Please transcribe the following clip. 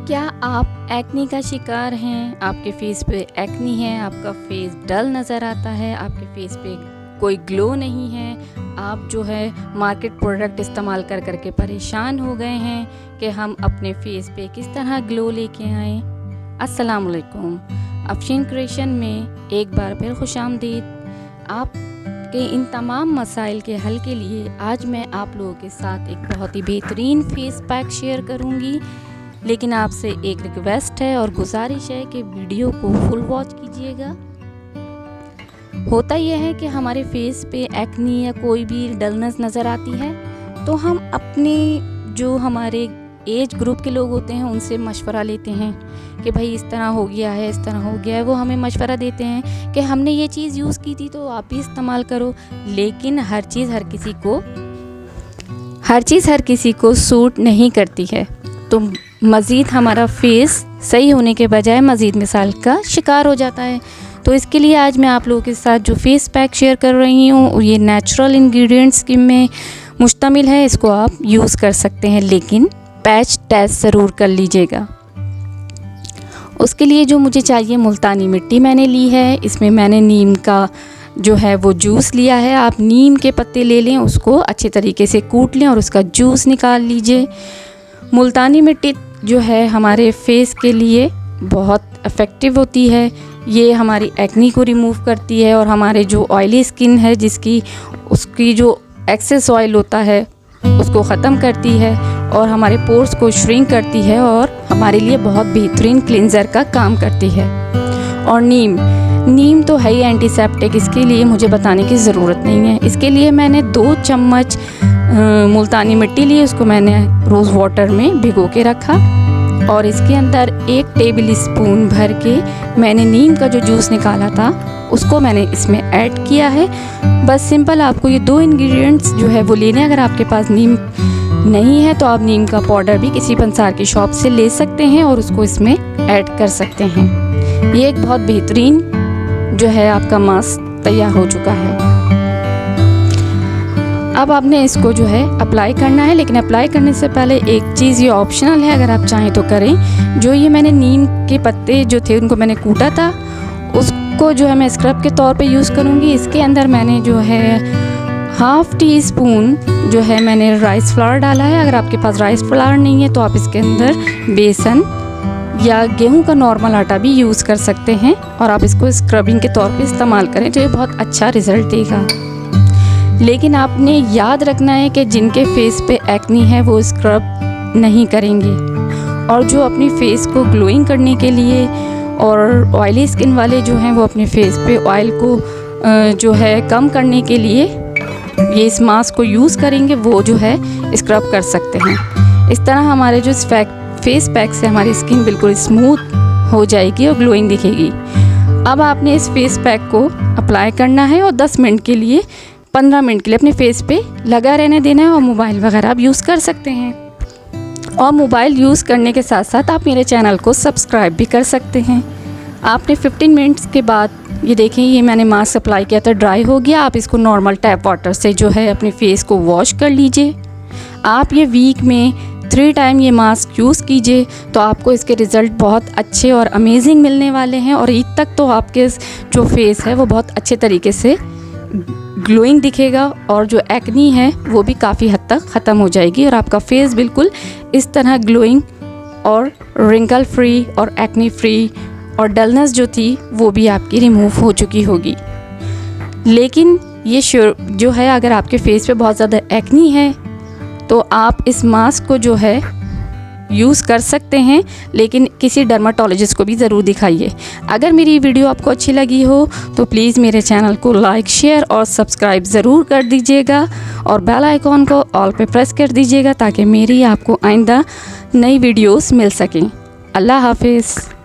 क्या आप एक्नी का शिकार हैं? आपके फेस पे एक्नी है, आपका फेस डल नज़र आता है, आपके फेस पे कोई ग्लो नहीं है, आप जो है मार्केट प्रोडक्ट इस्तेमाल कर करके परेशान हो गए हैं कि हम अपने फेस पे किस तरह ग्लो लेके आएँ। अस्सलाम वालेकुम, अफशीन क्रिएशन में एक बार फिर खुशामदीद। आपके इन तमाम मसाइल के हल के लिए आज मैं आप लोगों के साथ एक बहुत ही बेहतरीन फेस पैक शेयर करूँगी। लेकिन आपसे एक रिक्वेस्ट है और गुजारिश है कि वीडियो को फुल वॉच कीजिएगा। होता यह है कि हमारे फेस पे एक्नी या कोई भी डलनेस नज़र आती है तो हम अपने जो हमारे एज ग्रुप के लोग होते हैं उनसे मशवरा लेते हैं कि भाई इस तरह हो गया है, इस तरह हो गया है। वो हमें मशवरा देते हैं कि हमने ये चीज़ यूज़ की थी तो आप भी इस्तेमाल करो। लेकिन हर चीज़ हर किसी को सूट नहीं करती है, तो मज़ीद हमारा फेस सही होने के बजाय मज़ीद मिसाल का शिकार हो जाता है। तो इसके लिए आज मैं आप लोगों के साथ जो फेस पैक शेयर कर रही हूँ ये नेचुरल इंग्रेडिएंट्स में मुश्तमिल है। इसको आप यूज़ कर सकते हैं, लेकिन पैच टेस्ट ज़रूर कर लीजिएगा। उसके लिए जो मुझे चाहिए, मुल्तानी मिट्टी मैंने ली है। इसमें मैंने नीम का जो है वो जूस लिया है। आप नीम के पत्ते ले लें, उसको अच्छे तरीके से कूट लें और उसका जूस निकाल लीजिए। मुल्तानी मिट्टी जो है हमारे फेस के लिए बहुत इफ़ेक्टिव होती है। ये हमारी एक्नी को रिमूव करती है और हमारे जो ऑयली स्किन है उसकी जो एक्सेस ऑयल होता है उसको ख़त्म करती है और हमारे पोर्स को श्रिंक करती है और हमारे लिए बहुत बेहतरीन क्लिंजर का काम करती है। और नीम तो है ही एंटीसेप्टिक, इसके लिए मुझे बताने की ज़रूरत नहीं है। इसके लिए मैंने 2 चम्मच मुल्तानी मिट्टी ली, उसको मैंने रोज़ वाटर में भिगो के रखा और इसके अंदर 1 टेबल स्पून भर के मैंने नीम का जो जूस निकाला था उसको मैंने इसमें ऐड किया है। बस सिंपल आपको ये 2 इंग्रेडिएंट्स जो है वो लेने। अगर आपके पास नीम नहीं है तो आप नीम का पाउडर भी किसी पंसार की शॉप से ले सकते हैं और उसको इसमें ऐड कर सकते हैं। ये एक बहुत बेहतरीन जो है आपका मास्क तैयार हो चुका है। अब आपने इसको जो है अप्लाई करना है, लेकिन अप्लाई करने से पहले एक चीज़ ये ऑप्शनल है, अगर आप चाहें तो करें। जो ये मैंने नीम के पत्ते जो थे उनको मैंने कूटा था, उसको जो है मैं स्क्रब के तौर पे यूज़ करूँगी। इसके अंदर मैंने जो है 1/2 टीस्पून जो है मैंने राइस फ्लावर डाला है। अगर आपके पास राइस फ्लावर नहीं है तो आप इसके अंदर बेसन या गेहूं का नॉर्मल आटा भी यूज़ कर सकते हैं और आप इसको स्क्रबिंग के तौर पे इस्तेमाल करें तो ये बहुत अच्छा रिज़ल्ट देगा। लेकिन आपने याद रखना है कि जिनके फेस पे एक्नी है वो स्क्रब नहीं करेंगे, और जो अपनी फेस को ग्लोइंग करने के लिए और ऑयली स्किन वाले जो हैं वो अपने फेस पे ऑयल को जो है कम करने के लिए ये इस मास्क को यूज़ करेंगे, वो जो है स्क्रब कर सकते हैं। इस तरह हमारे जो फेस पैक से हमारी स्किन बिल्कुल स्मूथ हो जाएगी और ग्लोइंग दिखेगी। अब आपने इस फेस पैक को अप्लाई करना है और 10 मिनट के लिए 15 मिनट के लिए अपने फेस पे लगा रहने देना है। और मोबाइल वगैरह आप यूज़ कर सकते हैं, और मोबाइल यूज़ करने के साथ साथ आप मेरे चैनल को सब्सक्राइब भी कर सकते हैं। आपने 15 मिनट्स के बाद ये देखें, ये मैंने मास्क अप्लाई किया था, ड्राई हो गया। आप इसको नॉर्मल टैप वाटर से जो है अपने फेस को वॉश कर लीजिए। आप ये वीक में 3 टाइम ये मास्क यूज़ कीजिए तो आपको इसके रिज़ल्ट बहुत अच्छे और अमेजिंग मिलने वाले हैं। और ईद तक तो आपके जो फेस है वो बहुत अच्छे तरीके से ग्लोइंग दिखेगा और जो एक्नी है वो भी काफ़ी हद तक ख़त्म हो जाएगी और आपका फेस बिल्कुल इस तरह ग्लोइंग और रिंकल फ्री और एक्नी फ्री और डलनेस जो थी वो भी आपकी रिमूव हो चुकी होगी। लेकिन ये जो है, अगर आपके फेस पे बहुत ज़्यादा एक्नी है तो आप इस मास्क को जो है यूज़ कर सकते हैं, लेकिन किसी डर्माटोलॉजिस्ट को भी ज़रूर दिखाइए। अगर मेरी वीडियो आपको अच्छी लगी हो तो प्लीज़ मेरे चैनल को लाइक, शेयर और सब्सक्राइब ज़रूर कर दीजिएगा और बेल आइकॉन को ऑल पे प्रेस कर दीजिएगा ताकि मेरी आपको आइंदा नई वीडियोस मिल सकें। अल्लाह हाफिज़।